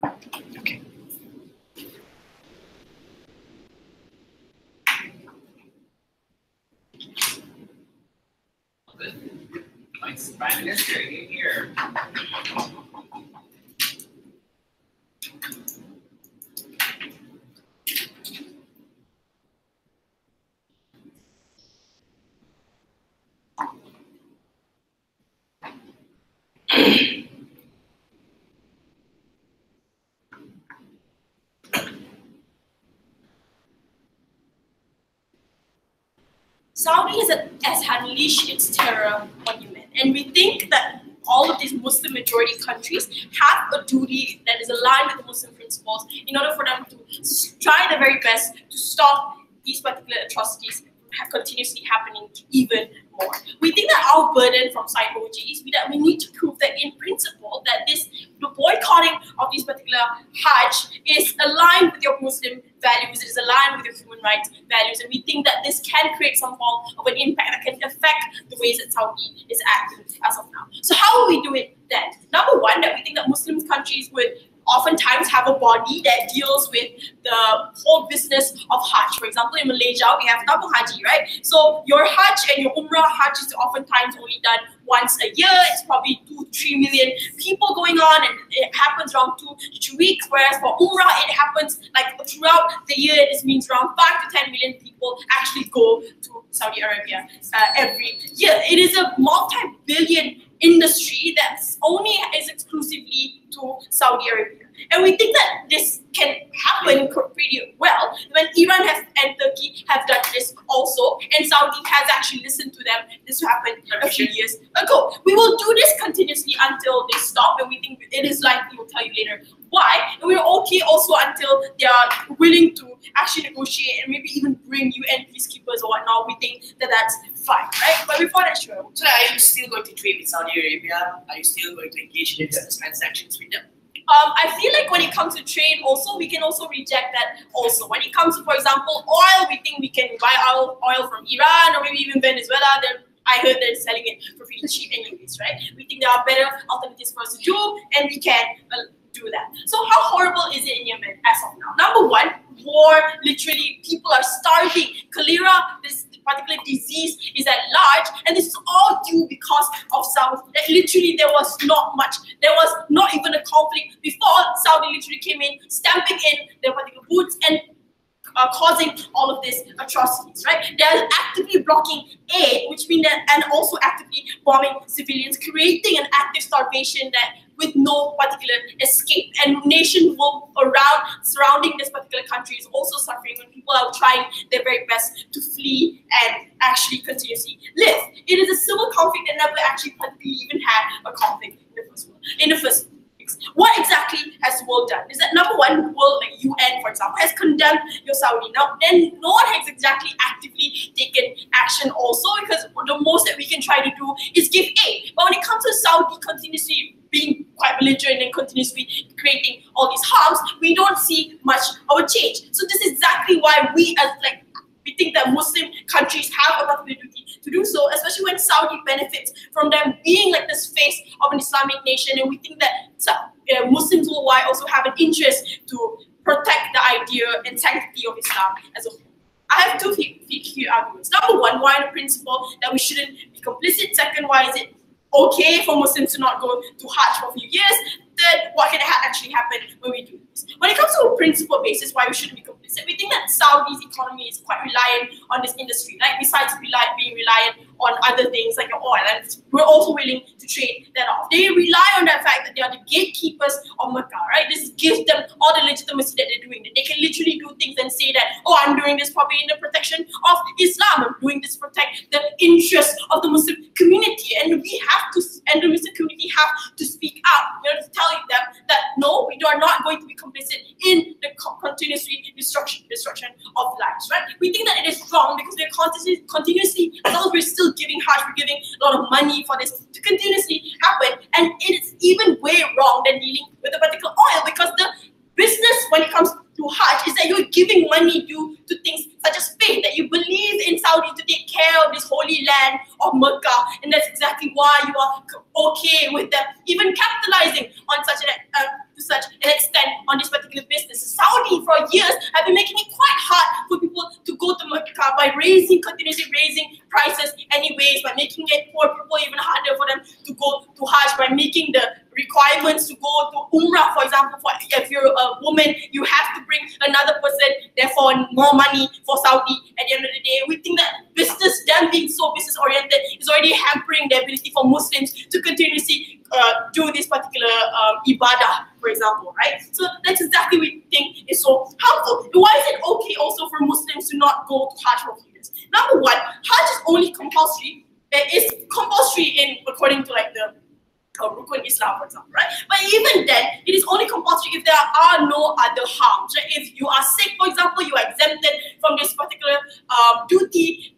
Okay. Nice. Prime Minister, in here. Saudi has unleashed its terror on Yemen, and we think that all of these Muslim majority countries have a duty that is aligned with the Muslim principles in order for them to try their very best to stop these particular atrocities from continuously happening even more. We think that our burden from side OG is that we need to prove that in principle that the boycotting of these particular Hajj is aligned with your Muslim values, it is aligned with your human rights values, and we think that this can create some form of an impact that can affect the ways that Saudi is acting as of now. So how will we do it then? Number one, that we think that Muslim countries would oftentimes have a body that deals with the whole business of Hajj. For example, in Malaysia, we have double Haji, right? So your Hajj and your Umrah, Hajj is oftentimes only done once a year. It's probably 2 to 3 million people going on, and it happens around 2 to 2 weeks. Whereas for Umrah, it happens like throughout the year. This means around 5 to 10 million people actually go to Saudi Arabia every year. It is a multi-billion industry that only is exclusively to Saudi Arabia. And we think that this can happen pretty well when Iran and Turkey have done this also, and Saudi has actually listened to them. This happened a few years ago. We will do this continuously until they stop, and we think it is likely, we'll tell you later why. And we're okay also until they are willing to actually negotiate and maybe even bring UN peacekeepers or whatnot. We think that that's fine, right? But before that, sure. So are you still going to trade with Saudi Arabia? Are you still going to engage in business transactions with them? I feel like when it comes to trade also, we can also reject that also. When it comes to, for example, oil, we think we can buy oil from Iran or maybe even Venezuela. I heard they're selling it for pretty cheap anyways, right? We think there are better alternatives for us to do, and we can do that. So how horrible is it in Yemen as of now? Number one, war, literally people are starving. Cholera, this particular disease is at large, and this is all due because of Saudi. That literally there was not much. There was not even a conflict before Saudi literally came in, stamping in their particular boots and causing all of these atrocities, right? They're actively blocking aid, which means that, and also actively bombing civilians, creating an active starvation that with no particular escape. And nations surrounding this particular country is also suffering when people are trying their very best to flee and actually continuously live. It is a civil conflict that never actually particularly even had a conflict in the first place. What exactly has the world done? Is that number one, the world, like UN, for example, has condemned your Saudi. Now, then no one has exactly actively taken action also, because the most that we can try to do is give aid. But when it comes to Saudi continuously being quite belligerent and continuously creating all these harms, we don't see much of a change. So this is exactly why we think that Muslim countries have a particular duty to do so, especially when Saudi benefits from them being like this face of an Islamic nation, and we think that Muslims worldwide also have an interest to protect the idea and sanctity of Islam as a whole. I have two key arguments. Number one, why the principle that we shouldn't be complicit. Second, why is it okay for Muslims to not go to Hajj for a few years? Third, what can actually happen when we do this? When it comes to a principle basis, why we shouldn't be complicit, we think that Saudi's economy is quite reliant on this industry, right? Besides being reliant on other things like oil, and we're also willing to trade that off. They rely on the fact that they are the gatekeepers of Mecca, right? This gives them all the legitimacy that they're doing. That they can literally do things and say that, oh, I'm doing this probably in the protection of Islam. I'm doing this to protect the interests of the Muslim community, and we have to, and the Muslim community have to speak out. We have to tell them that no, we are not going to be complicit in the continuously destruction of lives, right? We think that it is wrong because we're continuously, as long as we're still giving Hajj, we're giving a lot of money for this to continuously happen, and it's even way wrong than dealing with a particular oil, because the business when it comes to Hajj is that you're giving money due to things such as faith, that you believe in Saudi to take care of this holy land of Mecca, and that's exactly why you are okay with them even capitalizing on such such an extent on this particular business. Saudi for years have been making it quite hard for people to go to Mecca by continuously raising prices anyways, by making it for people even harder for them to go to Hajj, by making the requirements to go to Umrah, for example, for if you're a woman, you have to bring another person, therefore more money for Saudi at the end of the day. We think that business, them being so business oriented, is already hampering the ability for Muslims to continuously do this particular ibadah, for example, right? So that's exactly what we think is so harmful. Why is it okay also for Muslims to not go to Hajj for periods? Number one, Hajj is only compulsory. It's compulsory in according to like the Rukun Islam, for example, right? But even then, it is only compulsory if there are no other harms. Right? If you are sick, for example, you are exempted from this particular duty.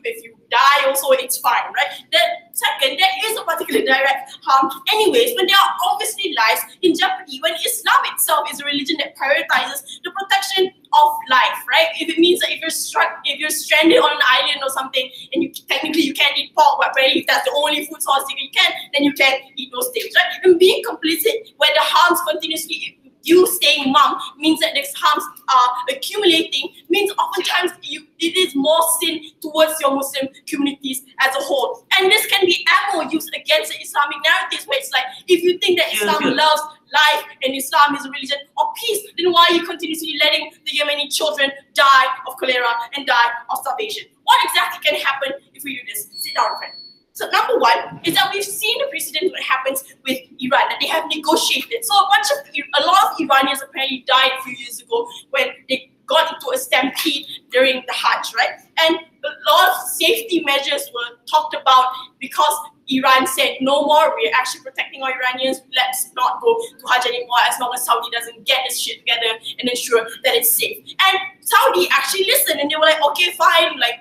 If you die, also it's fine, right? Then second, there is a particular direct harm. Anyways, when there are obviously lives in jeopardy, when Islam itself is a religion that prioritizes the protection of life, right? If it means that if you're stranded on an island or something, and technically you can't eat pork, but apparently if that's the only food source you can, then you can eat those things, right? And being complicit where the harms continuously, you staying mum, means that these harms are accumulating, means oftentimes it is more sin towards your Muslim communities as a whole. And this can be ammo used against the Islamic narratives, where it's like, if you think that Islam loves life and Islam is a religion of peace, then why are you continuously letting the Yemeni children die of cholera and die of starvation? What exactly can happen if we do this? Sit down, friend. So number one is that we've seen the precedent what happens with Iran, that they have negotiated. So a lot of Iranians apparently died a few years ago when they got into a stampede during the Hajj, right? And a lot of safety measures were talked about because Iran said, no more, we're actually protecting our Iranians, let's not go to Hajj anymore as long as Saudi doesn't get its shit together and ensure that it's safe. And Saudi actually listened and they were like, okay, fine, like,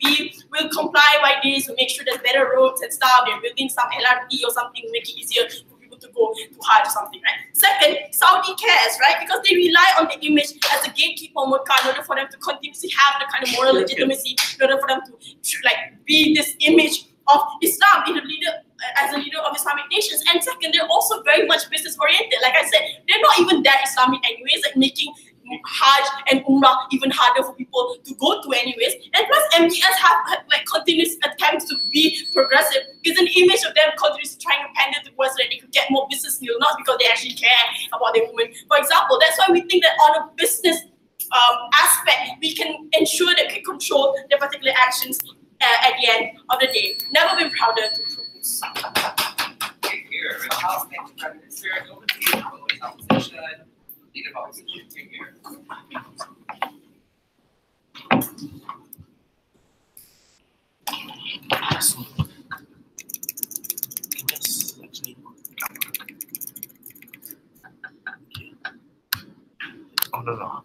we will comply by this, we'll make sure there's better roads and stuff, they're building some LRT or something to make it easier for people to go to Hajj or something, right? Second, Saudi cares, right? Because they rely on the image as a gatekeeper in Mecca in order for them to continuously have the kind of moral legitimacy, in order for them to like be this image of Islam, be the leader, as a leader of Islamic nations. And second, they're also very much business oriented. Like I said, they're not even that Islamic anyways, like making Hajj and Umrah even harder for people to go to anyways. And plus MDS have like continuous attempts to be progressive, because an image of them continuously trying to pander towards so that they could get more business deals, not because they actually care about their women. For example, that's why we think that on a business aspect, we can ensure that we control their particular actions at the end of the day. Never been prouder to propose. Here, the House next Prime Minister, over to you, opposition, leader of opposition, here. Oh, no.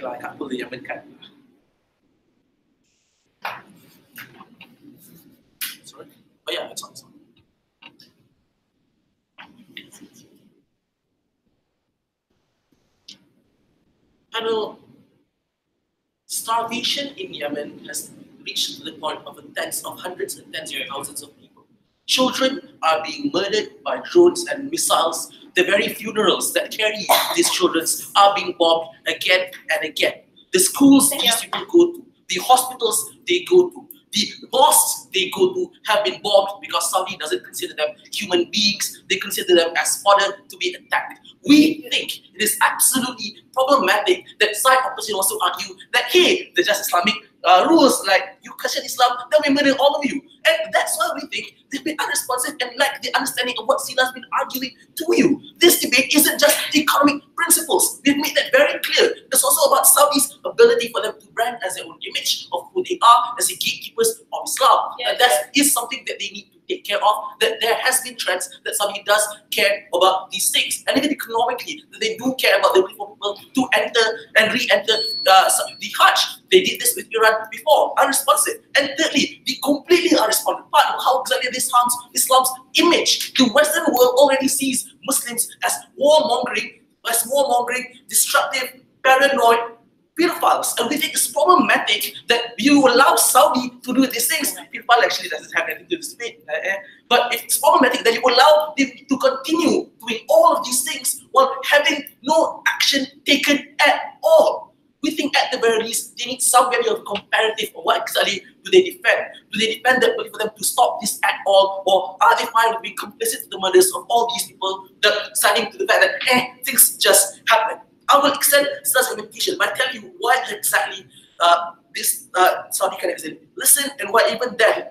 lah, I can't pull the Yemen card. Sorry? Oh yeah, it's on. Panel, starvation in Yemen has reached the point of hundreds and tens of thousands of people. Children are being murdered by drones and missiles. The very funerals that carry these children are being bombed again and again. The schools these people go to, the hospitals they go to, the mosques they go to have been bombed because Saudi doesn't consider them human beings. They consider them as fodder to be attacked. We think it is absolutely problematic that side opposition also argue that, hey, they're just Islamic rules, like you question Islam, then we murder all of you. And that's why we think they've been unresponsive and lack the understanding of what Sila's been arguing to you. This debate isn't just economic principles. We've made that very clear. It's also about Saudi's ability for them to brand as their own image of who they are as the gatekeepers of Islam. And that is something that they need to take care of, that there has been trends that Saudi does care about these things. And even economically, that they do care about the ability for people to enter and re-enter the Hajj. They did this with Iran before, unresponsive. And thirdly, they completely unresponsive. Part of how exactly this harms Islam's image. The Western world already sees Muslims as warmongering, destructive, paranoid pedophiles. And we think it's problematic that you allow Saudi to do these things. Pedophile actually doesn't have anything to do with debate. But it's problematic that you allow them to continue doing all of these things while having no action taken at all. We think at the very least they need some value of comparative of what exactly do they defend. Do they defend the ability for them to stop this at all, or are they fine with being complicit to the murders of all these people, signing to the fact that things just happen? I will extend such argumentation by telling you why exactly this Saudi can exist. Listen, and why even then,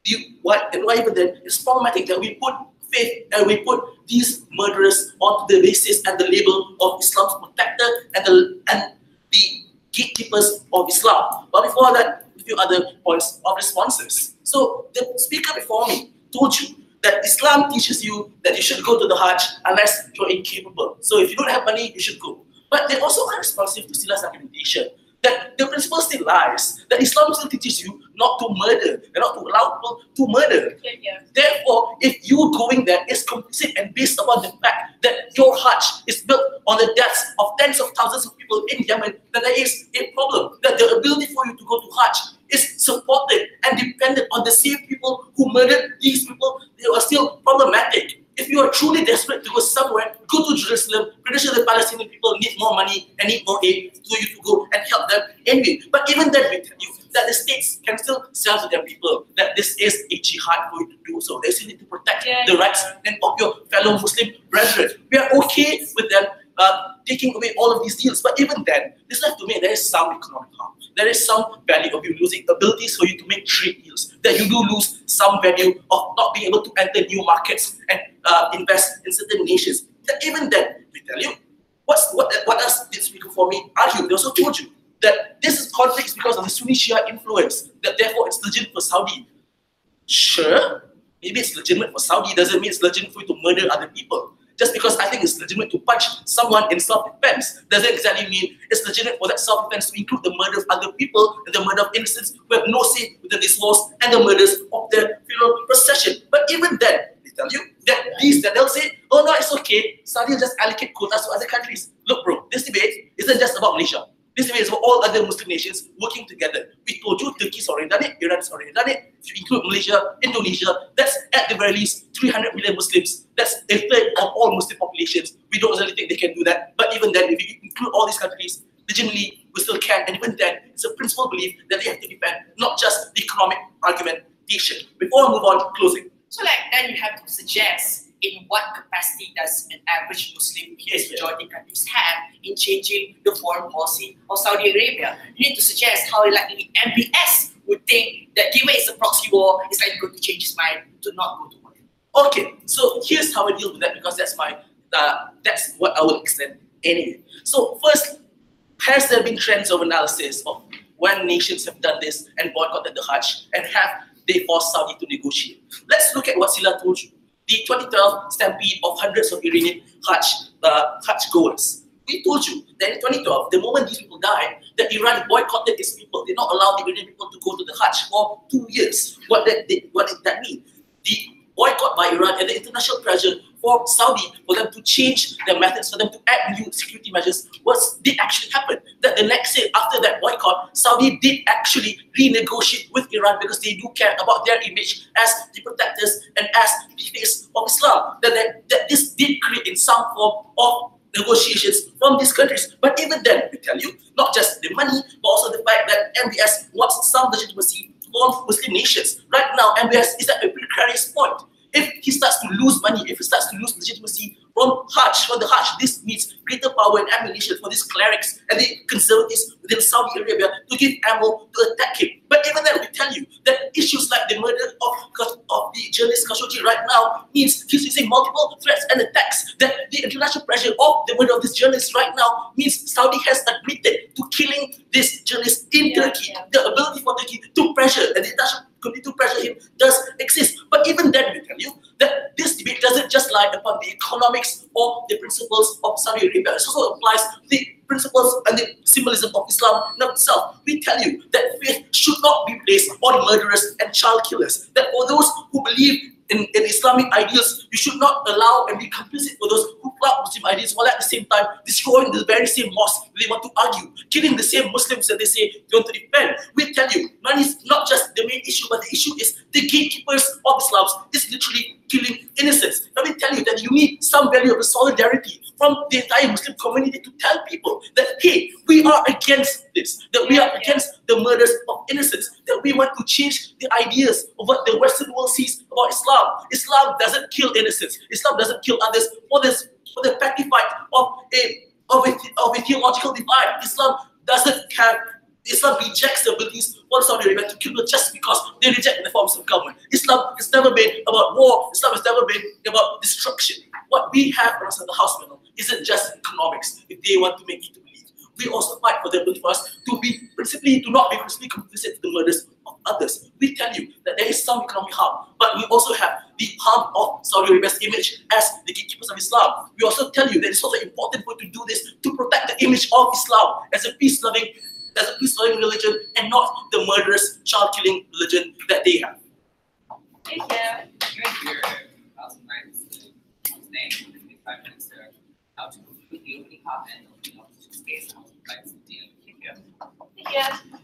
it's problematic that we put faith and we put these murderers onto the basis and the label of Islam's protector and the gatekeepers of Islam. But before that, a few other points of responses. So the speaker before me told you that Islam teaches you that you should go to the Hajj unless you're incapable. So if you don't have money, you should go. But they're also unresponsive to Sila's argumentation that the principle still lies, that Islam still teaches you not to murder and not to allow people to murder. Therefore, if you going there is complicit and based upon the fact that your Hajj is built on the deaths of tens of thousands of people in Yemen, then there is a problem, that the ability for you to go to Hajj is supported and dependent on the same people who murdered these people. They are still problematic. If you are truly desperate to go somewhere, go to Jerusalem. Pretty sure the Palestinian people need more money and need more aid for you to go and help them anyway. But even then, we tell you that the states can still sell to their people that this is a jihad for you to do so. They still need to protect the rights of your fellow Muslim brethren. We are okay with them taking away all of these deals. But even then, this left to me, there is some economic harm. There is some value of you losing abilities for you to make trade deals. That you do lose some value of not being able to enter new markets and invest in certain nations. That even then, we tell you, what else did speaker for me argue? They also told you that this is conflict because of the Sunni Shia influence, that therefore it's legitimate for Saudi. Sure, maybe it's legitimate for Saudi, doesn't mean it's legitimate for you to murder other people. Just because I think it's legitimate to punch someone in self-defense doesn't exactly mean it's legitimate for that self-defense to include the murder of other people and the murder of innocents who have no say within these laws and the murders of their funeral procession. But even then, they tell you that they'll say, oh no, it's okay, Saudi will just allocate quotas to other countries. Look bro, this debate isn't just about Malaysia. This debate is about all other Muslim nations working together. We told you Turkey's already done it, Iran's already done it. If you include Malaysia, Indonesia, that's at the very least 300 million Muslims. That's a third of all Muslim populations. We don't really think they can do that. But even then, if you include all these countries, legitimately, we still can. And even then, it's a principal belief that they have to defend, not just the economic argumentation. Before I move on, closing. So then you have to suggest in what capacity does an average Muslim here in majority countries have in changing the foreign policy of Saudi Arabia? You need to suggest how likely MBS would think that given it's a proxy war, it's likely going to change his mind to not go to war. Okay, so here's how I deal with that, because that's what I will extend anyway. So first, has there been trends of analysis of when nations have done this and boycotted the Hajj, and have they forced Saudi to negotiate? Let's look at what Sila told you. The 2012 stampede of hundreds of Iranian Hajj goers We told you that in 2012, the moment these people died, that Iran boycotted these people, did not allow the Iranian people to go to the Hajj for 2 years. What did that mean? The boycott by Iran and the international pressure for Saudi for them to change their methods, for them to add new security measures, did actually happen. That the next day after that boycott, Saudi did actually renegotiate with Iran because they do care about their image as the protectors and as the face of Islam. That this did create in some form of negotiations from these countries. But even then, we tell you, not just the money, but also the fact that MBS wants some legitimacy from Muslim nations. Right now, MBS is at a precarious point. If he starts to lose money, if he starts to lose legitimacy from the Hajj, this means greater power and ammunition for these clerics and the conservatives within Saudi Arabia to give ammo to attack him. But even then, we tell you that issues like the murder of the journalist Khashoggi right now means he's using multiple threats and attacks. That the international pressure of the murder of this journalist right now means Saudi has admitted to killing this journalist in Turkey. The ability for Turkey to pressure and the international community to pressure him does exist. But even then, we tell you that this debate doesn't just lie upon the economics or the principles of Saudi Arabia. It also applies to the principles and the symbolism of Islam in itself. We tell you that faith should not be placed on murderers and child killers. That for those who believe in Islamic ideals, you should not allow and be complicit for those who flout Muslim ideals while at the same time destroying the very same mosque they want to argue, killing the same Muslims that they say they want to defend. We tell you, money is not just the main issue, but the issue is the gatekeepers of Islam is literally killing innocents. Let me tell you that you need some value of solidarity from the entire Muslim community to tell people that, hey, we are against this, that we are against the murders of innocents, that we want to change the ideas of what the Western world sees about Islam. Islam doesn't kill innocents. Islam doesn't kill others for the petty fight of a theological divide. Islam rejects the abilities for Saudi Arabia to kill people just because they reject the forms of government. Islam has never been about war. Islam has never been about destruction. What we have across the house panel isn't just economics, if they want to make you to believe. We also fight for the ability for us to not be principally complicit to the murders of others. We tell you that there is some economic harm, but we also have the harm of Saudi Arabia's image as the gatekeepers of Islam. We also tell you that it's also important for you to do this to protect the image of Islam as a peace-loving religion and not the murderous, child-killing religion that they have. Thank you. You're here, Council Knights, name, 5 minutes there, how to conclude the opening comment of the case, Council Knights, Thank you.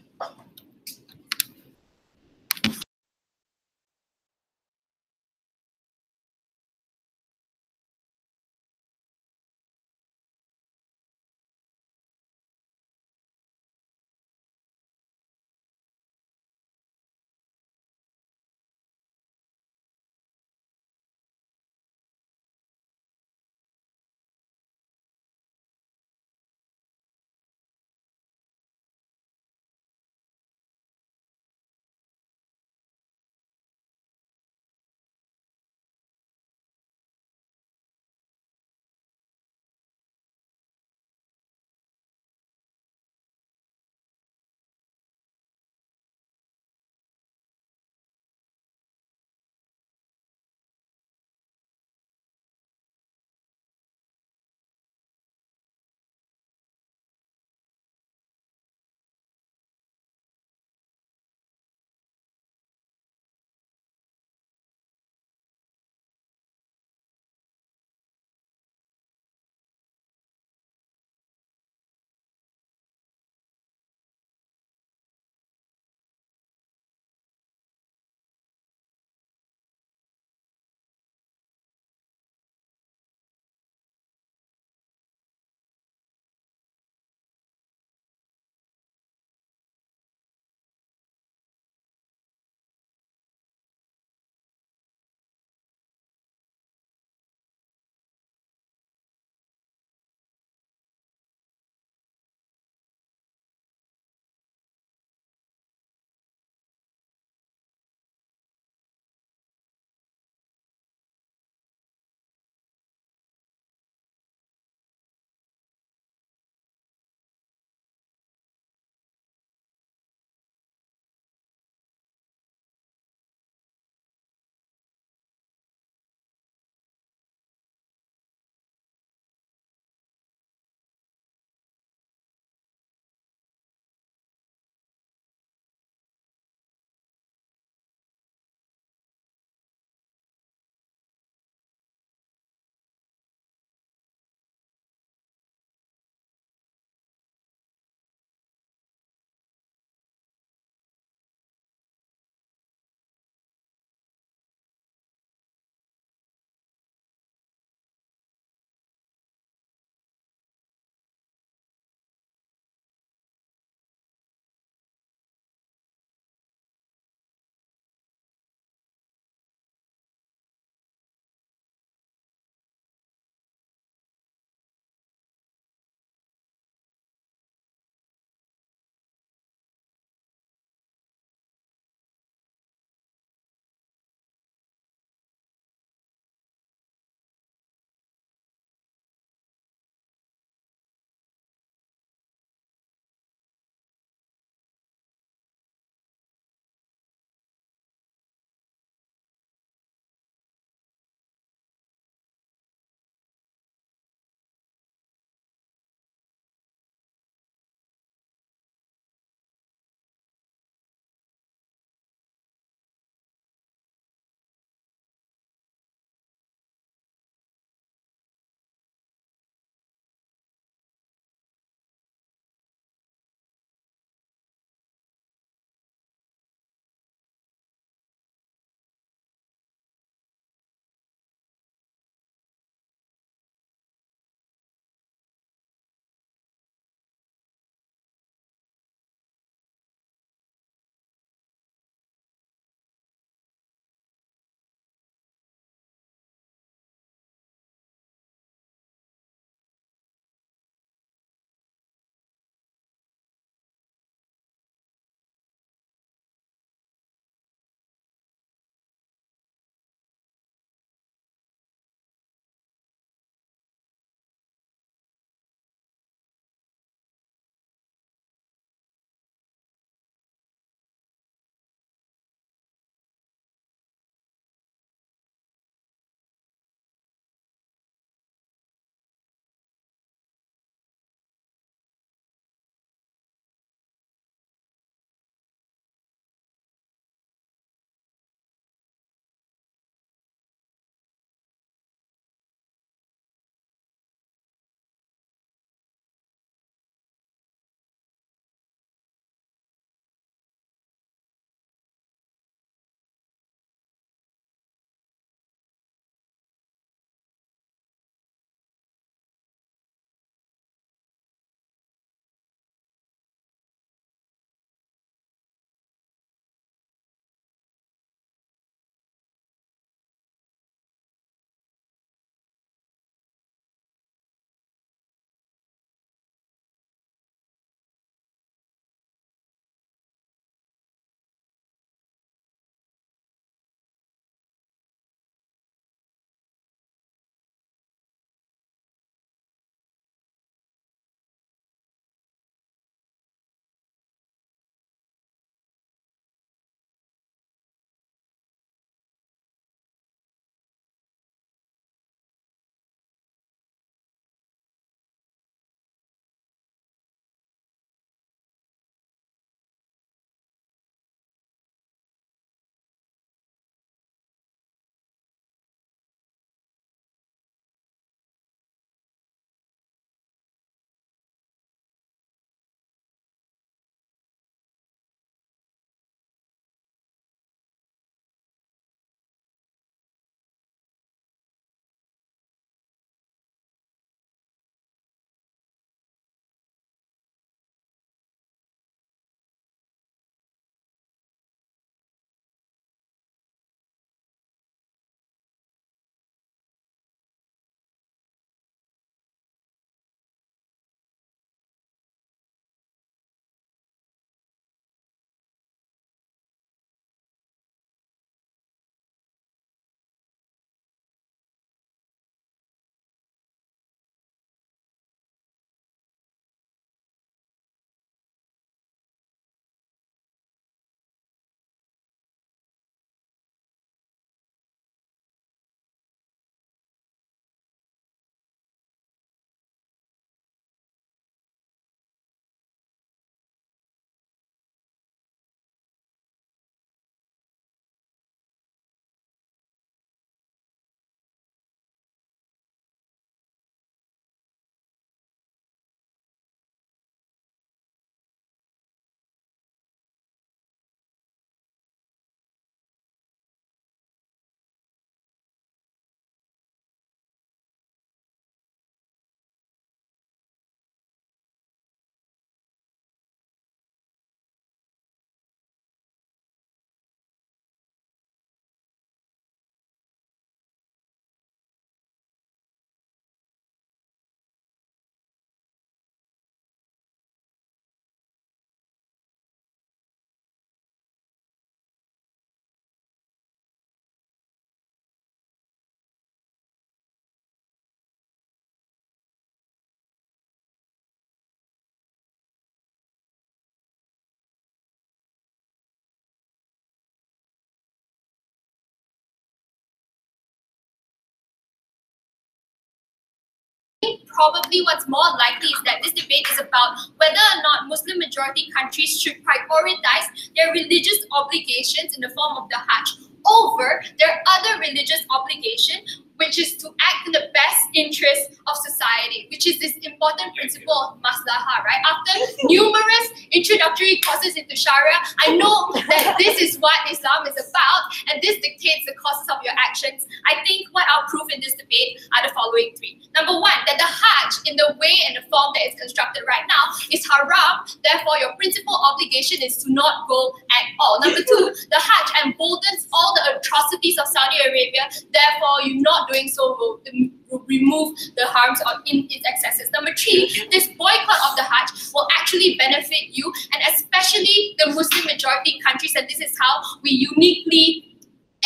probably what's more likely is that this debate is about whether or not Muslim majority countries should prioritize their religious obligations in the form of the Hajj over their other religious obligation, which is to act in the best interest of society, which is this important principle of maslahah, right? After numerous introductory courses into Sharia, I know that this is what Islam is about, and this dictates the courses of your actions. I think what I'll prove in this debate are the following three. Number one, that the Hajj, in the way and the form that it's constructed right now, is haram, therefore your principal obligation is to not go at all. Number two, the Hajj emboldens all the atrocities of Saudi Arabia, therefore you not doing so will remove the harms in its excesses. Number three, this boycott of the Hajj will actually benefit you, and especially the Muslim majority countries, and this is how we uniquely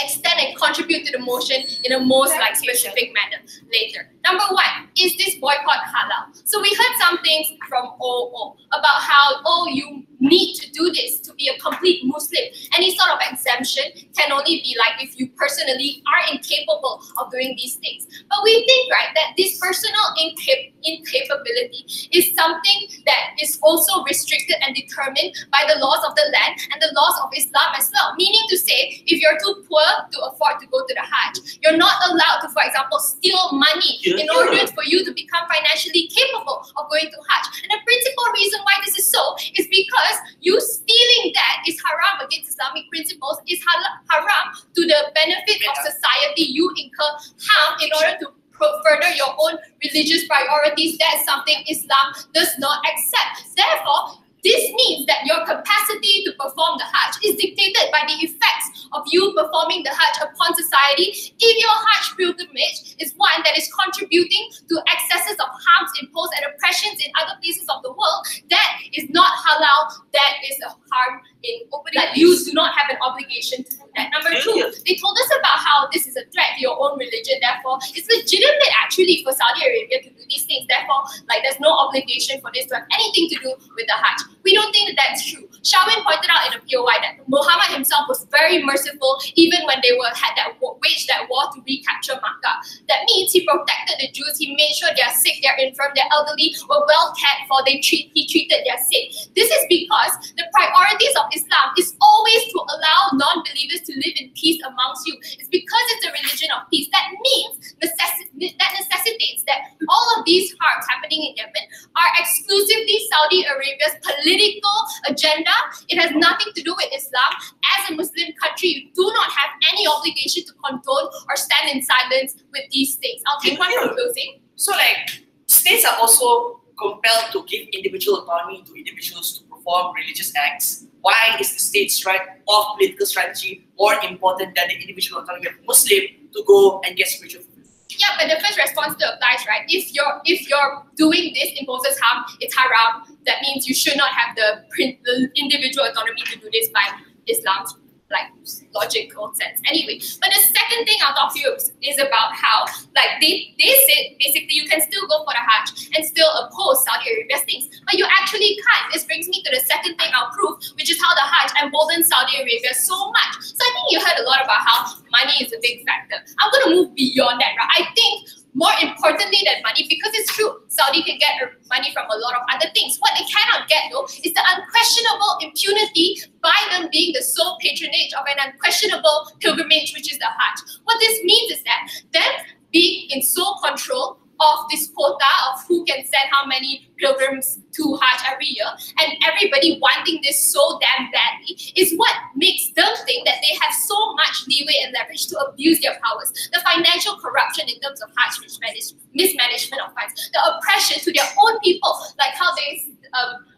extend and contribute to the motion in a most specific manner later. Number one, is this boycott halal? So we heard some things from OO about how, you need to do this to be a complete Muslim. Any sort of exemption can only be like if you personally are incapable of doing these things. But we think, right, that this personal incapability is something that is also restricted and determined by the laws of the land and the laws of Islam as well. Meaning to say, if you're too poor to afford to go to the Hajj, you're not allowed to, for example, steal money in order for you to become financially capable of going to Hajj. And the principal reason why this is so is because you stealing that is haram against Islamic principles, is haram to the benefit of society. You incur harm in order to further your own religious priorities. That's something Islam does not accept. Therefore, this means that your capacity to perform the Hajj is dictated by the effects of you performing the Hajj upon society. If your Hajj pilgrimage is one that is contributing to excesses of harms imposed and oppressions in other places of the world, that is not halal, that is a harm in that you do not have an obligation to do that. Number two, they told us about how this is a threat to your own religion, therefore it's legitimate actually for Saudi Arabia to do these things, therefore there's no obligation for this to have anything to do with the Hajj. We don't think that that's true. Shawin pointed out in a POI that Muhammad himself was very merciful even when they waged that war to recapture Makkah. That means he protected the Jews, he made sure their sick, their infirm, their elderly were well cared for, he treated their sick. This is because the priorities of Islam is always to allow non-believers to live in peace amongst you. It's because it's a religion of peace. That means that necessitates that all of these harms happening in Yemen are exclusively Saudi Arabia's political agenda. It has nothing to do with Islam. As a Muslim country, you do not have any obligation to condone or stand in silence with these things. I'll take one for closing. So states are also compelled to give individual autonomy to individuals to perform religious acts. Why is the state's right of political strategy more important than the individual autonomy of a Muslim to go and get spiritual fulfillment? Yeah, but the first response still applies, right? If you're doing this imposes harm, it's haram. That means you should not have the individual autonomy to do this by Islam's logical sense. Anyway, but the second thing I'll talk to you is about how they said basically you can still go for the Hajj and still oppose Saudi Arabia's things, but you actually can't. This brings me to the second thing I'll prove, which is how the Hajj emboldens Saudi Arabia so much. So I think you heard a lot about how money is a big factor. I'm going to move beyond that, right? I think more importantly than money, because it's true, Saudi can get money from a lot of other things. What they cannot get, though, is the unquestionable impunity by them being the sole patronage of an unquestionable pilgrimage, which is the Hajj. What this means is that them being in sole control of this quota of who can send how many pilgrims to Hajj every year, and everybody wanting this so damn badly, is what makes them think that they have so much leeway and leverage to abuse their powers. The financial corruption in terms of Hajj mismanagement of funds, the oppression to their own people, like how they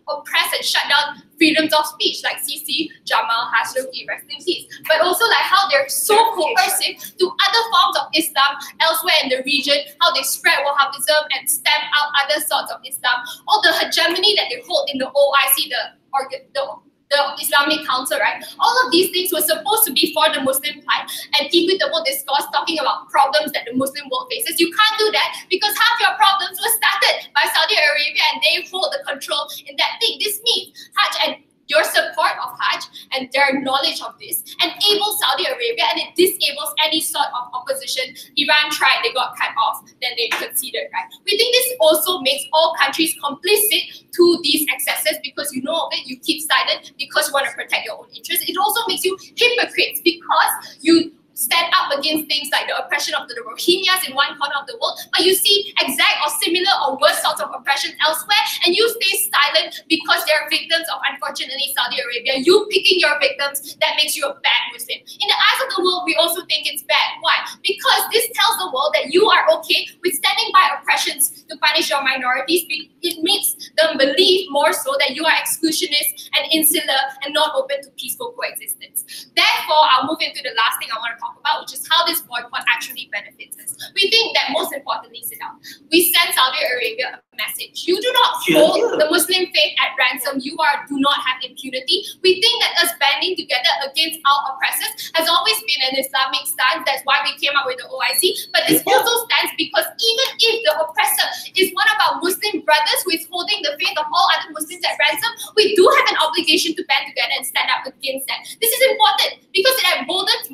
oppress and shut down freedoms of speech, like CC, Jamal, Khashoggi, rest in peace. But also how they're so coercive to other forms of Islam elsewhere in the region, how they spread Wahhabism and stamp out other sorts of Islam, or the hegemony that they hold in the OIC, the Islamic Council, right? All of these things were supposed to be for the Muslim plight and equitable discourse talking about problems that the Muslim world faces. You can't do that because half your problems were started by Saudi Arabia and they hold the control in that thing. This means Hajj and your support of Hajj and and their knowledge of this enables Saudi Arabia, and it disables any sort of opposition. Iran tried, they got cut off, then they conceded, right? We think this also makes all countries complicit to these excesses because you know of it, you keep silent because you want to protect your own interests. It also makes you hypocrites because you stand up against things like the oppression of the Rohingyas in one corner of the world, but you see exact or similar or worse sorts of oppression elsewhere, and you stay silent because they're victims of, unfortunately, Saudi Arabia. You picking your victims, that makes you a bad Muslim. In the eyes of the world, we also think it's bad. Why? Because this tells the world that you are okay with standing by oppressions to punish your minorities. It makes them believe more so that you are exclusionist and insular and not open to peaceful coexistence. Therefore, I'll move into the last thing I want to talk about, which is how this boycott actually benefits us. We think that most importantly, sit down, we send Saudi Arabia a message. You do not hold the Muslim faith at ransom. You do not have impunity. We think that us banding together against our oppressors has always been an Islamic stance. That's why we came up with the OIC. But this also stands because even if the oppressor is one of our Muslim brothers who is holding the faith of all other Muslims at ransom, we do have an obligation to band together and stand up against that. This is important because it emboldens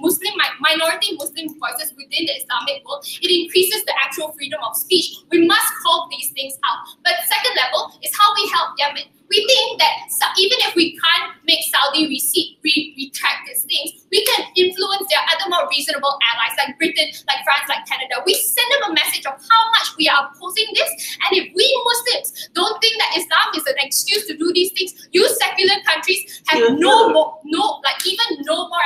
minority Muslim voices within the Islamic world. It increases the actual freedom of speech. We must call these things out. But second level is how we help Yemen. We think that even if we can't make Saudi retract these things, we can influence their other more reasonable allies like Britain, like France, like Canada. We send them a message of how much we are opposing this. And if we Muslims don't think that Islam is an excuse to do these things, you secular countries have no more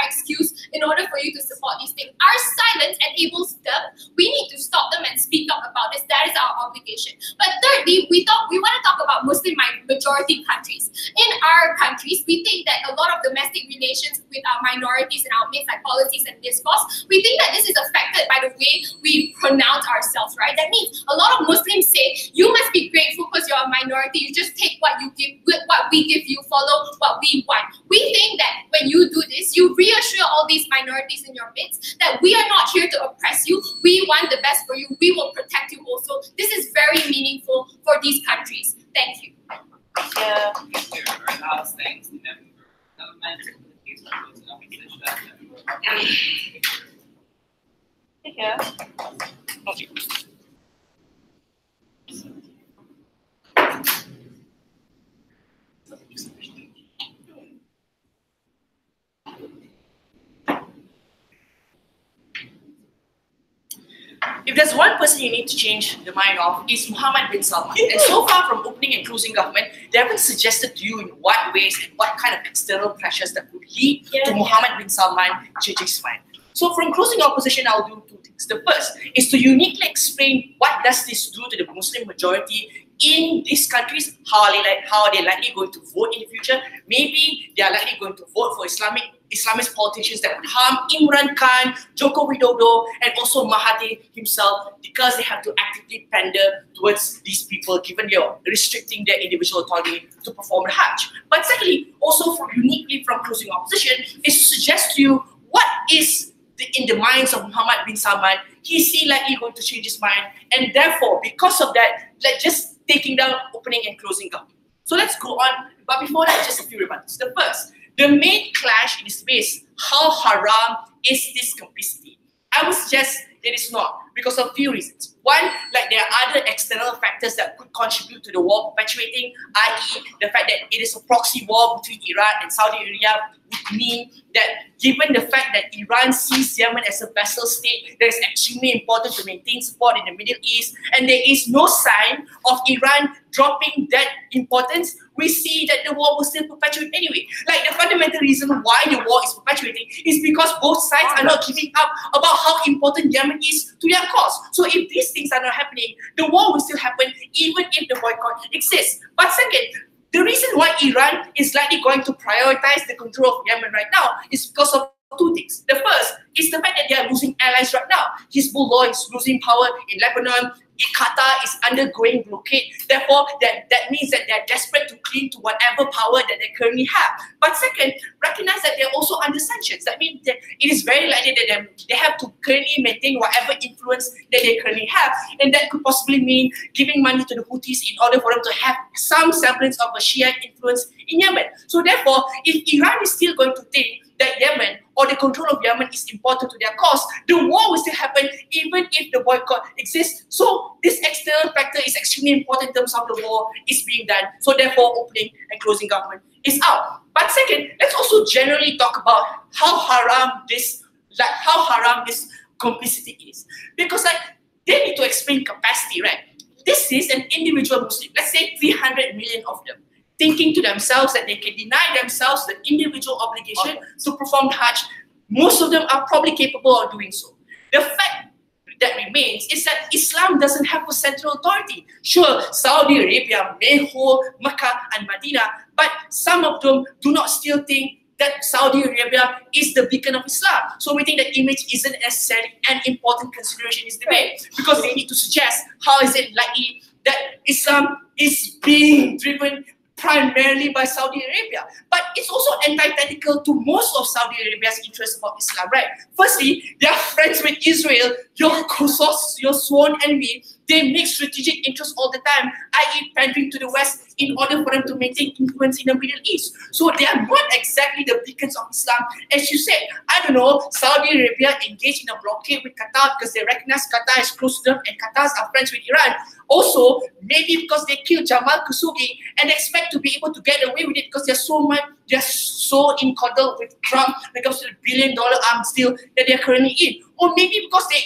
excuse in order for you to support these things. Our silence enables them. We need to stop them and speak up about this. That is our obligation. But thirdly, we want to talk about Muslim majority countries. In our countries, we think that a lot of domestic relations with our minorities and our mixed like policies and discourse, we think that this is affected by the way we pronounce ourselves, right? That means a lot of Muslims say, you must be grateful because you're a minority. You just take what you give, what we give you, follow what we want. We think that when you do this, you reassure all these minorities in your midst that we are not here to oppress you. We want the best for you. We will protect you also. This is very meaningful for these countries. Thank you. Yeah. Yeah. Okay. If there's one person you need to change the mind of, it's Mohammed bin Salman. And so far from opening and closing government, they haven't suggested to you in what ways and what kind of external pressures that would lead to Mohammed bin Salman changing his mind. So from closing opposition, I'll do two things. The first is to uniquely explain what does this do to the Muslim majority in these countries, how are they likely going to vote in the future. Maybe they are likely going to vote for Islamist politicians that would harm Imran Khan, Joko Widodo, and also Mahathir himself because they have to actively pander towards these people given they're restricting their individual autonomy to perform the Hajj. But secondly, also uniquely from closing opposition, is to suggest to you what is in the minds of Mohammed bin Salman. Is he likely going to change his mind? And therefore, because of that, let's just taking down opening and closing government. So let's go on. But before that, just a few remarks. The first, the main clash in this space, how haram is this complicity? I would suggest it is not, because of a few reasons. One, like there are other external factors that could contribute to the war perpetuating, i.e. the fact that it is a proxy war between Iran and Saudi Arabia would mean that given the fact that Iran sees Yemen as a vassal state, that is extremely important to maintain support in the Middle East, and there is no sign of Iran dropping that importance, we see that the war will still perpetuate anyway. Like the fundamental reason why the war is perpetuating is because both sides are not giving up about how important Yemen is to their cause. So if these things are not happening, the war will still happen even if the boycott exists. But second, the reason why Iran is likely going to prioritize the control of Yemen right now is because of two things. The first is the fact that they are losing allies right now. Hezbollah is losing power in Lebanon. Qatar is undergoing blockade. Therefore, that means that they're desperate to cling to whatever power that they currently have. But second, recognize that they're also under sanctions. That means that it is very likely that they have to currently maintain whatever influence that they currently have. And that could possibly mean giving money to the Houthis in order for them to have some semblance of a Shiite influence in Yemen. So therefore, if Iran is still going to think that Yemen or the control of Yemen is important to their cause, the war will still happen even if the boycott exists. So this external factor is extremely important in terms of the war is being done. So therefore, opening and closing government is out. But second, let's also generally talk about how haram this complicity is. Because they need to explain capacity, right? This is an individual Muslim, let's say 300 million of them, thinking to themselves that they can deny themselves the individual obligation to perform Hajj. Most of them are probably capable of doing so. The fact that remains is that Islam doesn't have a central authority. Sure, Saudi Arabia may hold Mecca and Medina, but some of them do not still think that Saudi Arabia is the beacon of Islam. So we think that image isn't necessarily an important consideration in this debate, because they need to suggest how is it likely that Islam is being driven primarily by Saudi Arabia. But it's also antithetical to most of Saudi Arabia's interests about Islam, right? Firstly, they are friends with Israel, your sworn enemy. They make strategic interests all the time, i.e. pandering to the West in order for them to maintain influence in the Middle East. So they are not exactly the beacons of Islam. As you said, I don't know, Saudi Arabia engaged in a blockade with Qatar because they recognize Qatar is close to them and Qatar are friends with Iran. Also, maybe because they killed Jamal Khashoggi and expect to be able to get away with it because they're so in coddle with Trump when it comes to the billion-dollar arms deal that they're currently in. Or maybe because they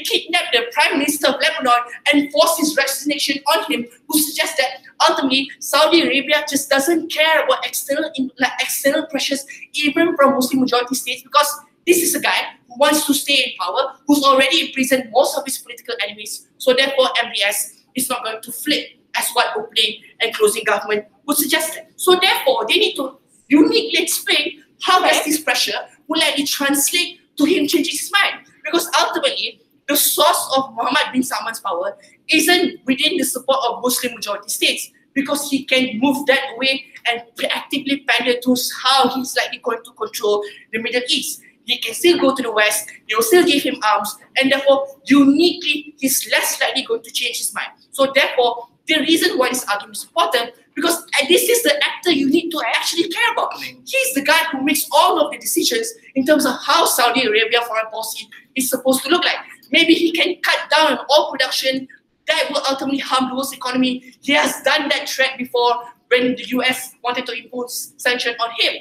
kidnapped the Prime Minister of Lebanon and forced his resignation on him, who suggests that ultimately Saudi Arabia just doesn't care about external pressures, even from Muslim majority states, because this is a guy who wants to stay in power, who's already imprisoned most of his political enemies. So therefore, MBS is not going to flip as what opening and closing government would suggest. So therefore, they need to uniquely explain how does this pressure will likely translate to him changing his mind. Because ultimately, the source of Mohammed bin Salman's power isn't within the support of Muslim majority states, because he can move that way and actively pander to how he's likely going to control the Middle East. He can still go to the West, they will still give him arms, and therefore, uniquely, he's less likely going to change his mind. So therefore, the reason why this argument is important, because this is the actor you need to actually care about. He's the guy who makes all of the decisions in terms of how Saudi Arabia foreign policy is supposed to look like. Maybe he can cut down on oil production that will ultimately harm the world's economy. He has done that track before when the US wanted to impose sanctions on him.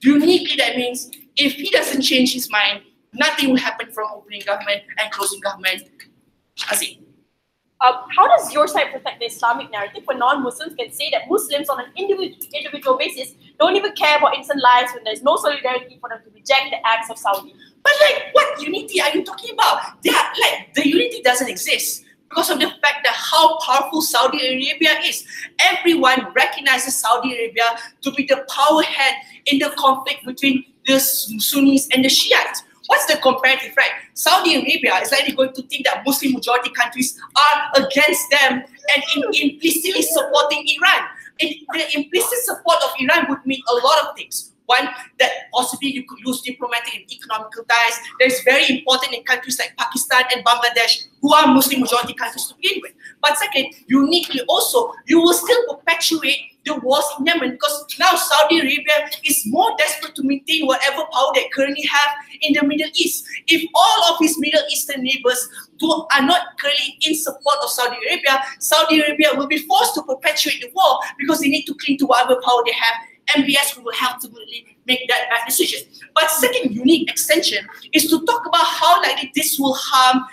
Uniquely, that means if he doesn't change his mind, nothing will happen from opening government and closing government. Azim. How does your side protect the Islamic narrative when non-Muslims can say that Muslims on an individual basis don't even care about innocent lives when there's no solidarity for them to reject the acts of Saudi? But what unity are you talking about? The unity doesn't exist because of the fact that how powerful Saudi Arabia is. Everyone recognizes Saudi Arabia to be the power head in the conflict between the Sunnis and the Shiites. What's the comparative, right? Saudi Arabia is likely going to think that Muslim majority countries are against them and implicitly supporting Iran. And the implicit support of Iran would mean a lot of things. One, that possibly you could lose diplomatic and economical ties. That is very important in countries like Pakistan and Bangladesh, who are Muslim majority countries to begin with. But second, uniquely also, you will still perpetuate the wars in Yemen, because now Saudi Arabia is more desperate to maintain whatever power they currently have in the Middle East. If all of his Middle Eastern neighbors are not currently in support of Saudi Arabia will be forced to perpetuate the war because they need to cling to whatever power they have. MBS will have to really make that bad decision. But second unique extension is to talk about how likely this will harm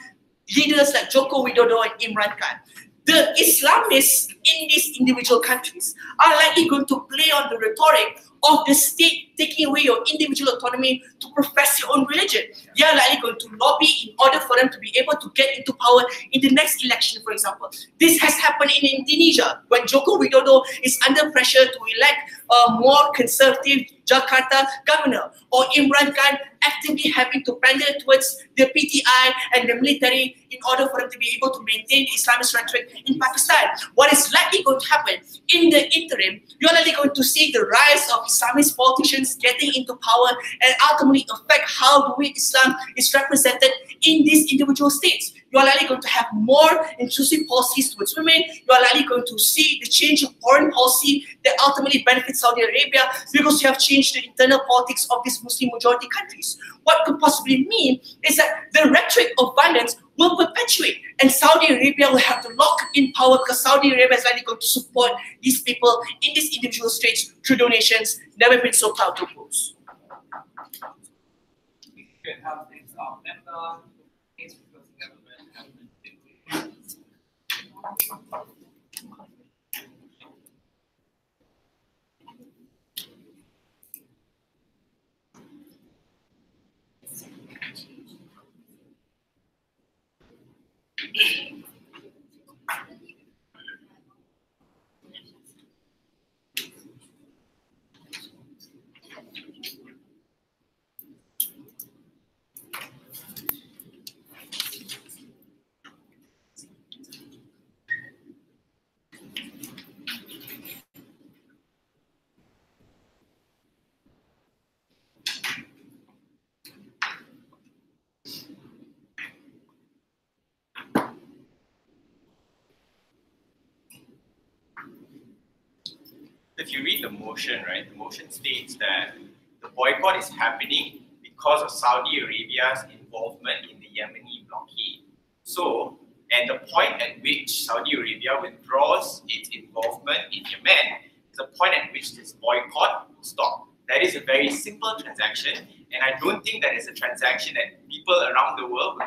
leaders like Joko Widodo and Imran Khan. The Islamists in these individual countries are likely going to play on the rhetoric of the state taking away your individual autonomy to profess your own religion. They are likely going to lobby in order for them to be able to get into power in the next election, for example. This has happened in Indonesia when Joko Widodo is under pressure to elect a more conservative Jakarta governor, or Imran Khan actively having to pander towards the PTI and the military in order for them to be able to maintain Islamist rhetoric in Pakistan. What is likely going to happen in the interim, you're likely going to see the rise of Islamist politicians getting into power and ultimately affect how the way Islam is represented in these individual states. You are likely going to have more inclusive policies towards women. You are likely going to see the change of foreign policy that ultimately benefits Saudi Arabia because you have changed the internal politics of these Muslim majority countries. What could possibly mean is that the rhetoric of violence will perpetuate and Saudi Arabia will have to lock in power because Saudi Arabia is likely going to support these people in these individual states through donations never been so proud to oppose. We could have things off and case because the government has been If you read the motion, right, the motion states that the boycott is happening because of Saudi Arabia's involvement in the Yemeni blockade. So, and the point at which Saudi Arabia withdraws its involvement in Yemen is the point at which this boycott will stop. That is a very simple transaction, and I don't think that is a transaction that people around the world will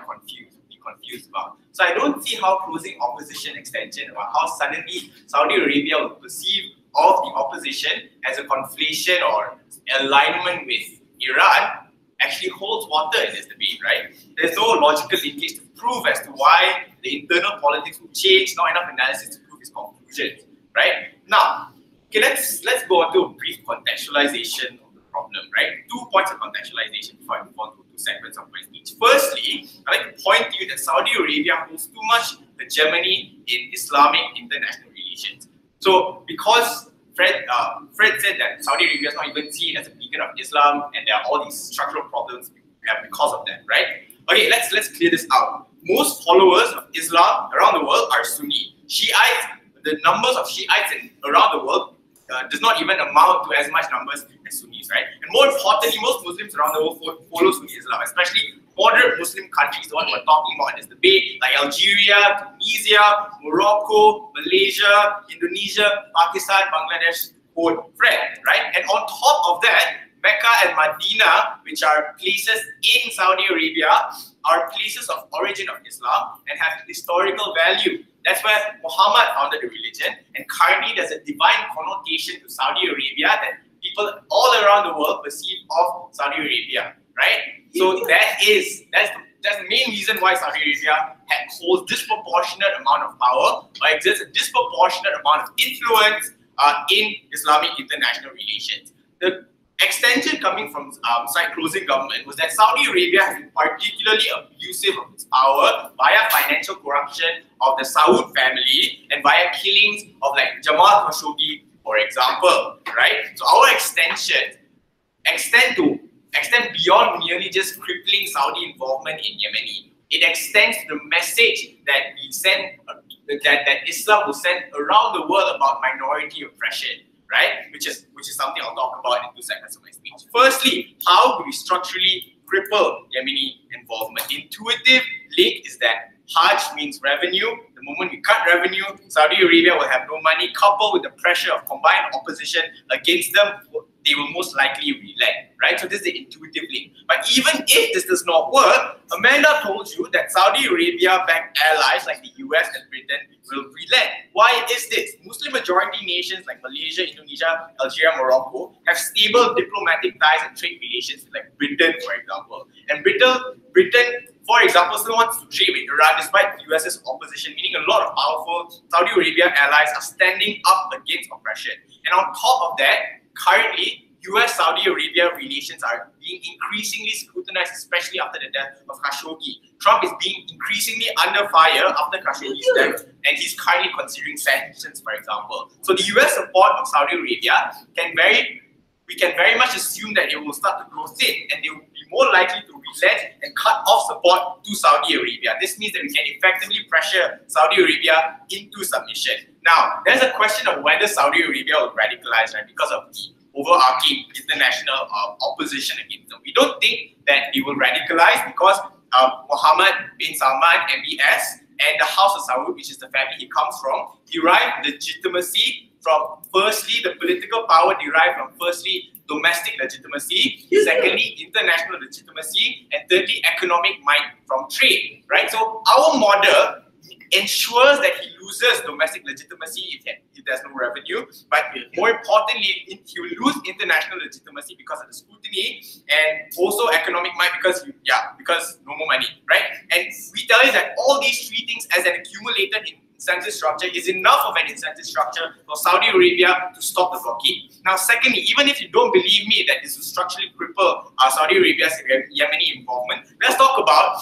be confused about. So I don't see how closing opposition extension or how suddenly Saudi Arabia will perceive of the opposition as a conflation or alignment with Iran actually holds water in this debate, right? There's no logical linkage to prove as to why the internal politics will change, not enough analysis to prove its conclusions, right? Now, okay, let's go on to a brief contextualization of the problem, right? 2 points of contextualization before I move on to 2 segments of my speech. Firstly, I'd like to point to you that Saudi Arabia holds too much hegemony in Islamic international relations. So, because Fred said that Saudi Arabia is not even seen as a beacon of Islam, and there are all these structural problems because of that, right? Okay, let's clear this out. Most followers of Islam around the world are Sunni. Shiites, the numbers of Shiites around the world does not even amount to as much numbers as Sunnis, right? And more importantly, most Muslims around the world follow Sunni Islam, especially moderate Muslim countries, the one we're talking about in this debate, like Algeria, Tunisia, Morocco, Malaysia, Indonesia, Pakistan, Bangladesh, quote, friend, right? And on top of that, Mecca and Medina, which are places in Saudi Arabia, are places of origin of Islam and have historical value. That's where Muhammad founded the religion, and currently there's a divine connotation to Saudi Arabia that people all around the world perceive of Saudi Arabia, right? So that's the main reason why Saudi Arabia holds disproportionate amount of power or exerts a disproportionate amount of influence in Islamic international relations. The extension coming from side closing government was that Saudi Arabia has been particularly abusive of its power via financial corruption of the Saud family and via killings of like Jamal Khashoggi, for example, right? So our extension extend beyond merely just crippling Saudi involvement in Yemen. It extends the message that we send, that Islam will send around the world about minority oppression, right? Which is something I'll talk about in 2 seconds of my speech. Firstly, how do we structurally cripple Yemeni involvement? Intuitive link is that Hajj means revenue. The moment we cut revenue, Saudi Arabia will have no money, coupled with the pressure of combined opposition against them, they will most likely relent, right? So this is the intuitive link. But even if this does not work, Amanda told you that Saudi Arabia-backed allies like the US and Britain will relent. Why is this? Muslim majority nations like Malaysia, Indonesia, Algeria, Morocco have stable diplomatic ties and trade relations with like Britain, for example. And Britain, for example, still wants to trade with Iran despite the US's opposition, meaning a lot of powerful Saudi Arabia allies are standing up against oppression. And on top of that, currently, US-Saudi Arabia relations are being increasingly scrutinized, especially after the death of Khashoggi. Trump is being increasingly under fire after Khashoggi's death, and he's currently considering sanctions, for example. So the US support of Saudi Arabia we can very much assume that it will start to grow thin, and they will be more likely to relent and cut off support to Saudi Arabia. This means that we can effectively pressure Saudi Arabia into submission. Now, there's a question of whether Saudi Arabia will radicalize, right, because of the overarching international opposition against them. We don't think that they will radicalize because Mohammed bin Salman, MBS, and the House of Saud, which is the family he comes from, derive legitimacy from, firstly, the political power derived from, firstly, domestic legitimacy, secondly, international legitimacy, and thirdly, economic might from trade, right? So our model ensures that he loses domestic legitimacy if there's no revenue, but more importantly, he will lose international legitimacy because of the scrutiny, and also economic might because no more money, right? And we tell you that all these three things as an accumulated incentive structure is enough of an incentive structure for Saudi Arabia to stop the blockade. Now, secondly, even if you don't believe me that this will structurally cripple Saudi Arabia's Yemeni involvement, let's talk about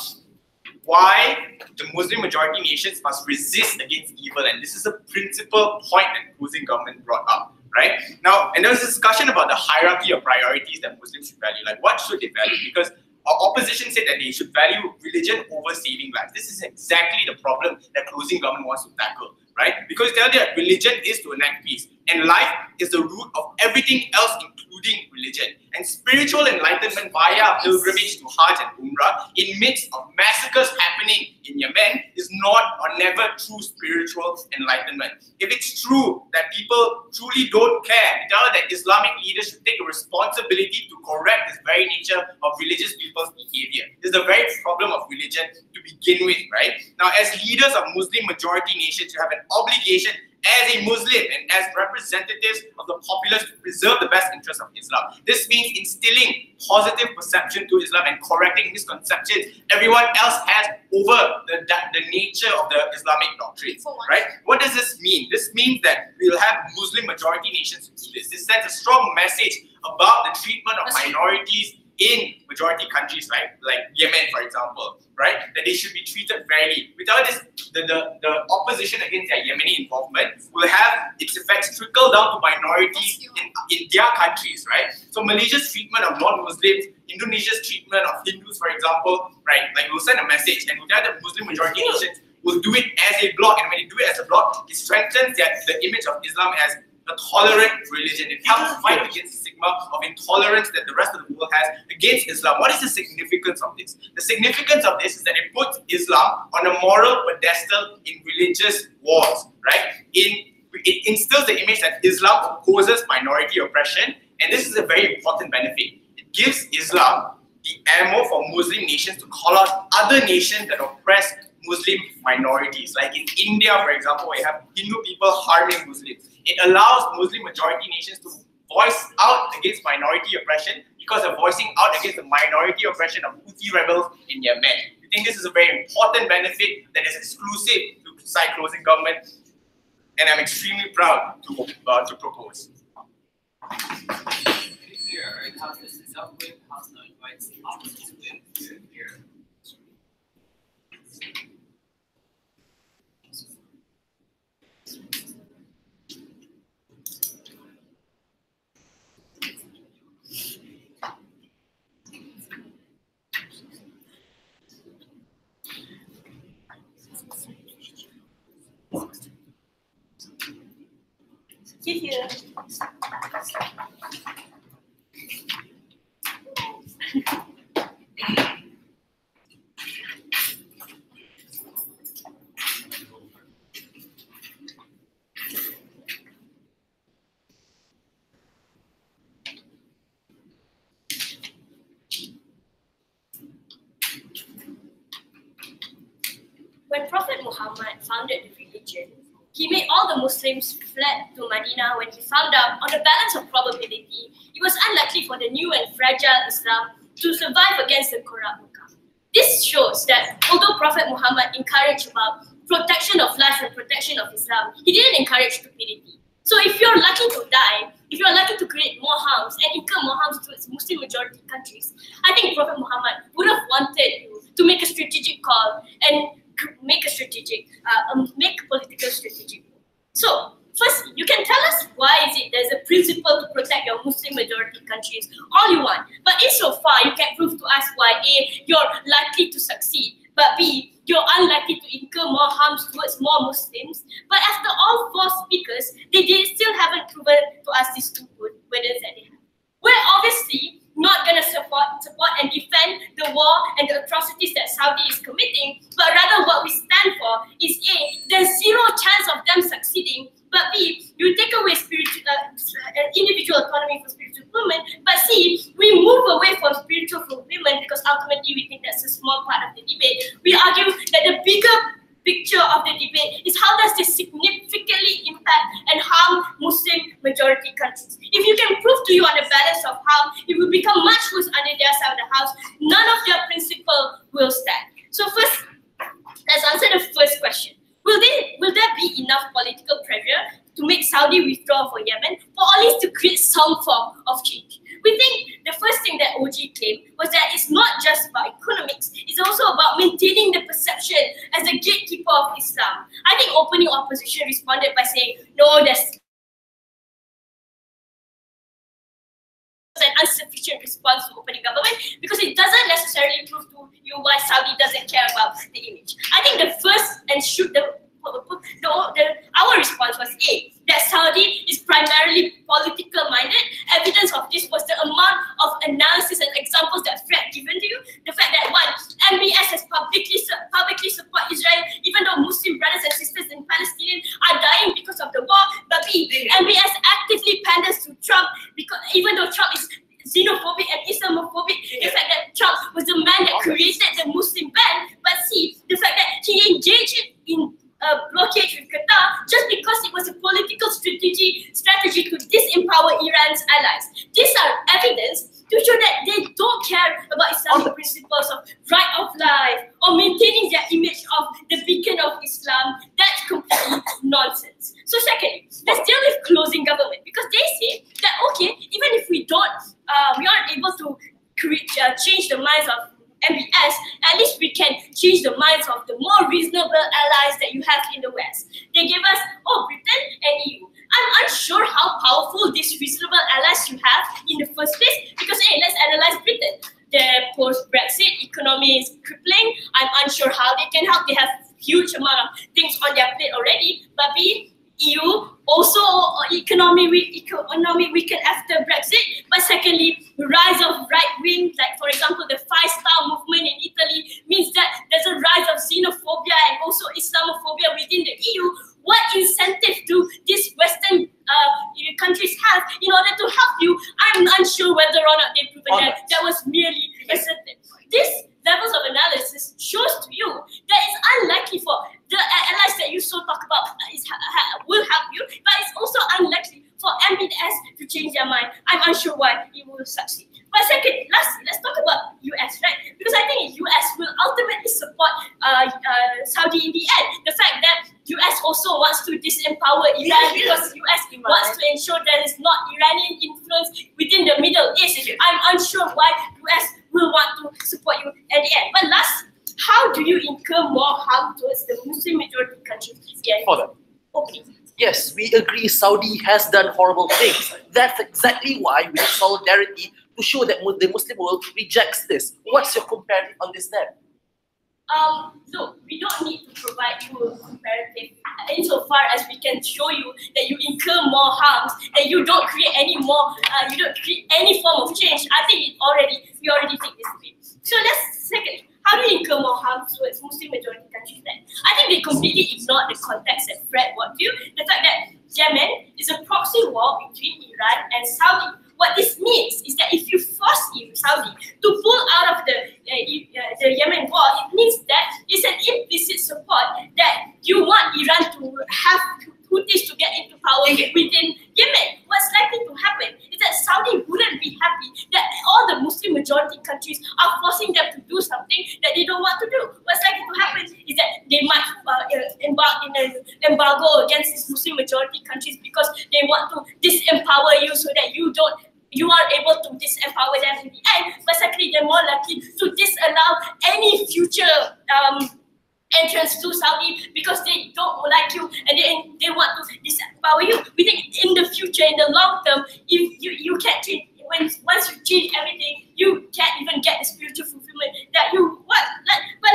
why the Muslim majority nations must resist against evil, and this is a principal point that the opposing government brought up, right? Now, and there was a discussion about the hierarchy of priorities that Muslims should value, like what should they value? Because our opposition said that they should value religion over saving lives. This is exactly the problem that closing government wants to tackle, right? Because they tell you that religion is to enact peace, and life is the root of everything else, including religion. And spiritual enlightenment via pilgrimage to Hajj and Umrah in midst of massacres happening in Yemen is not or never true spiritual enlightenment. If it's true that people truly don't care, we tell that Islamic leaders should take a responsibility to correct this very nature of religious people's behavior. This is the very problem of religion to begin with, right? Now, as leaders of Muslim majority nations, you have an obligation as a Muslim and as representatives of the populace to preserve the best interests of Islam. This means instilling positive perception to Islam and correcting misconceptions everyone else has over the nature of the Islamic doctrine, right? What does this mean? This means that we will have Muslim majority nations do this. This sends a strong message about the treatment of minorities in majority countries like Yemen, for example, right? That they should be treated fairly. Without this, the opposition against their Yemeni involvement will have its effects trickle down to minorities in their countries, right? So Malaysia's treatment of non-Muslims, Indonesia's treatment of Hindus, for example, right? Like we'll send a message, and with that, the Muslim majority nations will do it as a bloc, and when they do it as a bloc, it strengthens the image of Islam as a tolerant religion. It helps fight against the stigma of intolerance that the rest of the world has against Islam. What is the significance of this? The significance of this is that it puts Islam on a moral pedestal in religious wars, right? It instills the image that Islam opposes minority oppression, and this is a very important benefit. It gives Islam the ammo for Muslim nations to call out other nations that oppress Muslim minorities. Like in India, for example, where you have Hindu people harming Muslims. It allows Muslim majority nations to voice out against minority oppression because they're voicing out against the minority oppression of Houthi rebels in Yemen. We think this is a very important benefit that is exclusive to side closing government, and I'm extremely proud to propose. Here, right? House this is up with House not invites opposites with here. Here. When Prophet Muhammad founded the religion, he made all the Muslims fled to Medina when he found out, on the balance of probability, it was unlikely for the new and fragile Islam to survive against the corrupt Mecca. This shows that although Prophet Muhammad encouraged about protection of life and protection of Islam, he didn't encourage stupidity. So if you're lucky to die, if you're lucky to create more harms and incur more harms towards Muslim majority countries, I think Prophet Muhammad would have wanted you to make a strategic call and make a political strategic move. So first, you can tell us why is it there's a principle to protect your Muslim majority countries all you want, but insofar you can prove to us why A, you're likely to succeed, but B, you're unlikely to incur more harms towards more Muslims. But after all four speakers, they still haven't proven to us these two whether that they have. We're obviously not going to support and defend the war and the atrocities that Saudi is committing, but rather what we stand for is A, there's zero chance of them succeeding, but B, you take away individual autonomy for spiritual fulfillment, but C, we move away from spiritual fulfillment because ultimately we think that's a small part of the debate. We argue that the bigger picture of the debate is how does this significantly impact and harm Muslim majority countries. If you can prove to you on the balance of harm, it will become much worse under their side of the house. None of their principle will stand. So first, let's answer the first question. Will there be enough political pressure to make Saudi withdraw for Yemen, or at least to create some form of change? We think the first thing that OG claimed was that it's not just about economics, it's also about maintaining the perception as a gatekeeper of Islam. I think opening opposition responded by saying, no, there's an insufficient response to opening government because it doesn't necessarily prove to you why Saudi doesn't care about the image. I think the first and our response was A, that Saudi is primarily political minded. Evidence of this was the amount of analysis and examples that Fred given to you. The fact that one, MBS has publicly support Israel, even though Muslim brothers and sisters in Palestine are dying because of the war. But B, MBS actively panders to Trump because even though Trump is xenophobic and Islamophobic, the fact that Trump was the man that created the Muslim ban. But C, the fact that he engaged in blockade with Qatar just because it was a political strategy to disempower Iran's allies. These are evidence to show that they don't care about Islamic principles of right of life or maintaining their image of the beacon of Islam. That's completely nonsense. So secondly, let's deal with closing government because they say that okay, even if we aren't able to change the minds of MBS, at least we can change the minds of the more reasonable allies that you have in the West. They gave us, Britain and EU. I'm unsure how powerful these reasonable allies you have in the first place because, hey, let's analyze Britain. The post-Brexit economy is crippling. I'm unsure how they can help. They have huge amount of things on their plate already. But B, EU also economy weakened after Brexit. But secondly, the rise of right wing, like for example the 5-star movement in Italy, means that there's a rise of xenophobia and also Islamophobia within the EU. What incentive do these Western countries have in order to help you? I'm unsure whether or not they proven that was merely a certain. These levels of analysis shows to you that it's unlikely for the allies that you so talk about will help you, but it's also unlikely for MBS to change their mind. I'm unsure why it will succeed. But second, lastly, let's talk about US, right? Because I think US will ultimately support Saudi in the end. The fact that US also wants to disempower Iran because US wants to ensure there is not Iranian influence within the Middle East. I'm unsure why US will want to support you at the end. But last, how do you incur more harm towards the Muslim majority countries? Okay. Yes, we agree Saudi has done horrible things. That's exactly why we need solidarity to show that the Muslim world rejects this. What's your comparative on this then? Look, we don't need to provide you a comparative insofar as we can show you that you incur more harms and you don't create any form of change. I think we already take this way. So let's secondly, how do you incur more harm towards Muslim majority countries then? I think they completely ignored the context that Fred walked you. The fact that Yemen is a proxy war between Iran and Saudi. What this means is that if you force Saudi to pull out of the Yemen war, it means that it's an implicit support that you want Iran to have Houthis to get into power within Yemen. What's likely to happen is that Saudi wouldn't be happy that all the Muslim majority countries are forcing them to do something that they don't want to do. What's likely to happen is that they might embark in an embargo against these Muslim majority countries because they want to disempower you so that you are able to disempower them in the end. But secondly, they're more likely to disallow any future entrance to Saudi because they don't like you and they want to disempower you. We think in the future, in the long term, if you can't change, once you change everything, you can't even get the spiritual fulfillment that you want. But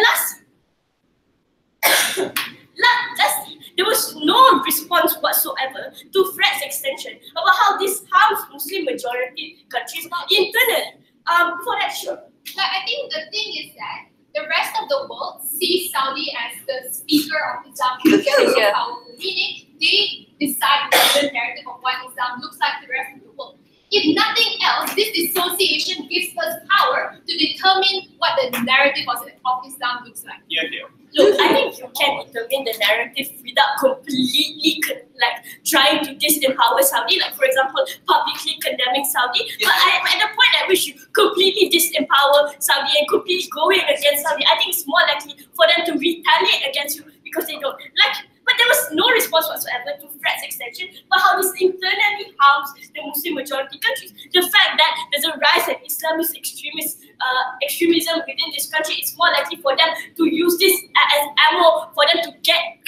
lastly, there was no response whatsoever to threats extension about how this harms Muslim majority countries internally. Before that, sure. I think the thing is that the rest of the world sees Saudi as the speaker of Islam, meaning they decide the narrative of what Islam looks like to the rest of the world. If nothing else, this dissociation gives us power to determine what the narrative of Islam looks like. Look, I think you can determine the narrative without completely trying to disempower Saudi, like for example, publicly condemning Saudi. But at the point at which you completely disempower Saudi and completely going against Saudi, I think it's more likely for them to retaliate against you because they don't like you. But there was no response whatsoever to threats extension, but how this internally harms the Muslim majority countries. The fact that there's a rise in Islamist extremism within this country, it's more likely for them to use this as ammo for them to get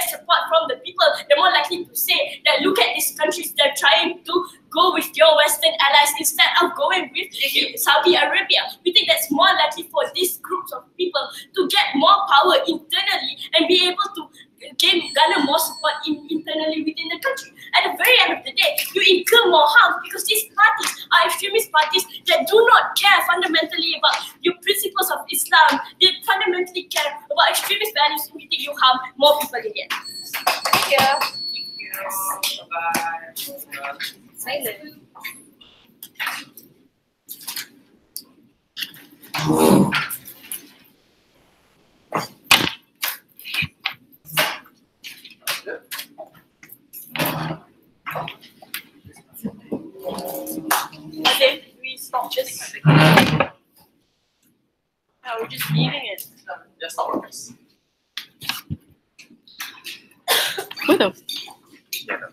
support from the people. They're more likely to say that look at these countries, they're trying to go with your Western allies instead of going with Saudi Arabia. We think that's more likely for these groups of people to get more power internally and be able to garner more support internally within the country. At the very end of the day, you incur more harm because these parties are extremist parties that do not care fundamentally about your principles of Islam. They fundamentally care about extremist values, and we think you harm more people in the end. Thank you. Thank you. Bye-bye. Silent. Okay, we stop this. No, we're just leaving it. Just stop this. Good. Yeah.